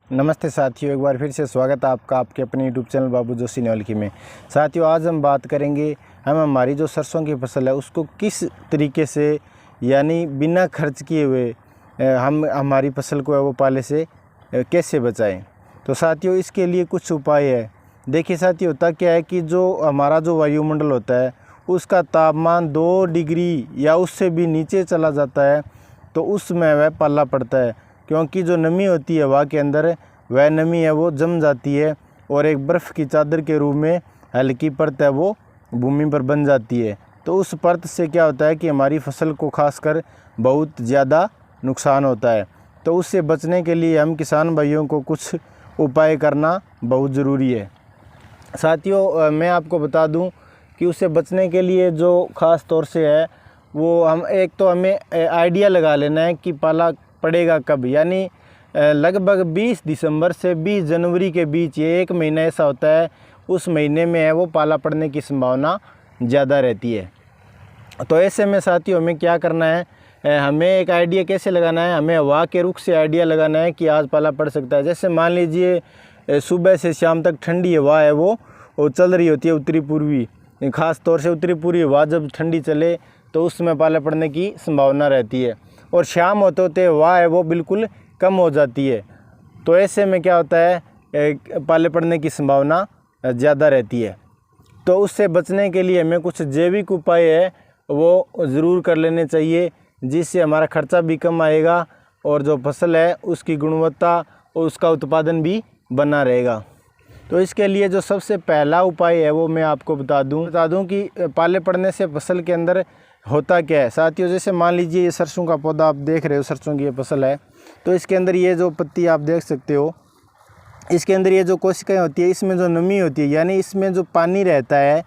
नमस्ते साथियों, एक बार फिर से स्वागत है आपका आपके अपने यूट्यूब चैनल बाबू जोशी नवलखी में। साथियों, आज हम बात करेंगे हम हमारी जो सरसों की फसल है उसको किस तरीके से यानी बिना खर्च किए हुए हम हमारी फसल को है वो पाले से कैसे बचाएं। तो साथियों, इसके लिए कुछ उपाय है। देखिए साथियों, होता क्या है कि जो हमारा जो वायुमंडल होता है उसका तापमान 2 डिग्री या उससे भी नीचे चला जाता है तो उसमें वह पाला पड़ता है, क्योंकि जो नमी होती है हवा के अंदर वह नमी है वो जम जाती है और एक बर्फ़ की चादर के रूप में हल्की परत है वो भूमि पर बन जाती है। तो उस परत से क्या होता है कि हमारी फसल को खासकर बहुत ज़्यादा नुकसान होता है। तो उससे बचने के लिए हम किसान भाइयों को कुछ उपाय करना बहुत ज़रूरी है। साथियों, मैं आपको बता दूं कि उससे बचने के लिए जो ख़ास तौर से है वो हमें आइडिया लगा लेना है कि पाला पड़ेगा कब। यानी लगभग 20 दिसंबर से 20 जनवरी के बीच ये एक महीना ऐसा होता है, उस महीने में है वो पाला पड़ने की संभावना ज़्यादा रहती है। तो ऐसे में साथियों हमें क्या करना है, हमें एक आइडिया कैसे लगाना है, हमें हवा के रुख से आइडिया लगाना है कि आज पाला पड़ सकता है। जैसे मान लीजिए सुबह से शाम तक ठंडी हवा है वो चल रही होती है, उत्तरी पूर्वी, ख़ास तौर से उत्तरी पूर्वी हवा जब ठंडी चले तो उसमें पाला पड़ने की संभावना रहती है। और शाम होते होते हवा है वो बिल्कुल कम हो जाती है। तो ऐसे में क्या होता है, पाले पड़ने की संभावना ज़्यादा रहती है। तो उससे बचने के लिए हमें कुछ जैविक उपाय है वो ज़रूर कर लेने चाहिए, जिससे हमारा खर्चा भी कम आएगा और जो फसल है उसकी गुणवत्ता और उसका उत्पादन भी बना रहेगा। तो इसके लिए जो सबसे पहला उपाय है वो मैं आपको बता दूं कि पाले पड़ने से फसल के अंदर होता क्या है। साथियों, जैसे मान लीजिए ये सरसों का पौधा आप देख रहे हो, सरसों की ये फसल है, तो इसके अंदर ये जो पत्ती आप देख सकते हो, इसके अंदर ये जो कोशिकाएं होती है इसमें जो नमी होती है यानी इसमें जो पानी रहता है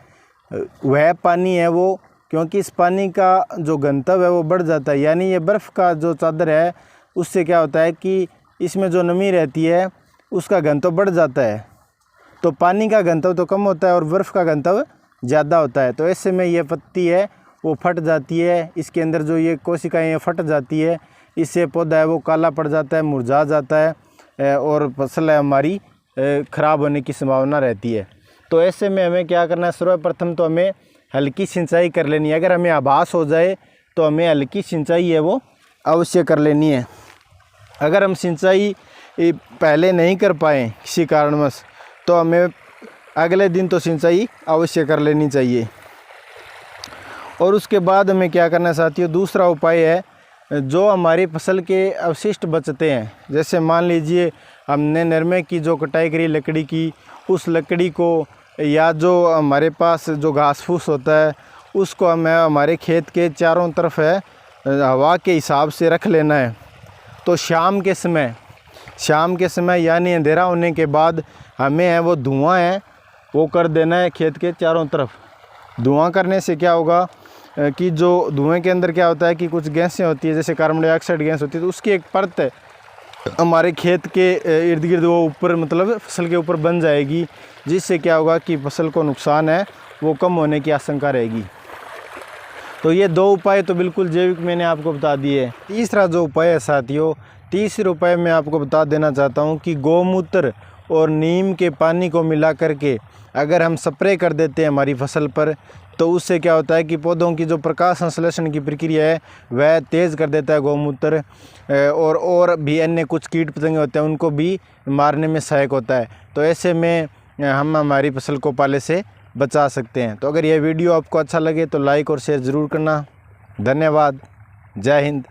वह पानी है वो, क्योंकि इस पानी का जो घनत्व है वो बढ़ जाता है, यानी ये बर्फ़ का जो चादर है उससे क्या होता है कि इसमें जो नमी रहती है उसका घनत्व बढ़ जाता है। तो पानी का घनत्व तो कम होता है और बर्फ़ का घनत्व ज़्यादा होता है। तो ऐसे में ये पत्ती है वो फट जाती है, इसके अंदर जो ये कोशिकाएँ फट जाती है, इससे पौधा है वो काला पड़ जाता है, मुरझा जाता है और फसल है हमारी ख़राब होने की संभावना रहती है। तो ऐसे में हमें क्या करना है, सर्वप्रथम तो हमें हल्की सिंचाई कर लेनी है। अगर हमें आभास हो जाए तो हमें हल्की सिंचाई है वो अवश्य कर लेनी है। अगर हम सिंचाई पहले नहीं कर पाएँ किसी कारणवश तो हमें अगले दिन तो सिंचाई अवश्य कर लेनी चाहिए। और उसके बाद हमें क्या करना है साथियों, दूसरा उपाय है, जो हमारी फसल के अवशिष्ट बचते हैं, जैसे मान लीजिए हमने नरमे की जो कटाई करी लकड़ी की, उस लकड़ी को या जो हमारे पास जो घास फूस होता है उसको हमें हमारे खेत के चारों तरफ है हवा के हिसाब से रख लेना है। तो शाम के समय यानी अंधेरा होने के बाद हमें है वो धुआं है वो कर देना है खेत के चारों तरफ। धुआं करने से क्या होगा कि जो धुएं के अंदर क्या होता है कि कुछ गैसें होती है, जैसे कार्बन डाइऑक्साइड गैस होती है, तो उसकी एक परत है हमारे खेत के इर्द गिर्द वो ऊपर मतलब फसल के ऊपर बन जाएगी, जिससे क्या होगा कि फसल को नुकसान है वो कम होने की आशंका रहेगी। तो ये 2 उपाय तो बिल्कुल जैविक मैंने आपको बता दिए। तीसरा जो उपाय है साथियों, तीसरे उपाय मैं आपको बता देना चाहता हूँ कि गौमूत्र और नीम के पानी को मिला करके अगर हम स्प्रे कर देते हैं हमारी फसल पर, तो उससे क्या होता है कि पौधों की जो प्रकाश संश्लेषण की प्रक्रिया है वह तेज़ कर देता है गौमूत्र, और भी अन्य कुछ कीट पतंगे होते हैं उनको भी मारने में सहायक होता है। तो ऐसे में हम हमारी फसल को पाले से बचा सकते हैं। तो अगर यह वीडियो आपको अच्छा लगे तो लाइक और शेयर ज़रूर करना। धन्यवाद। जय हिंद,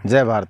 जय भारत।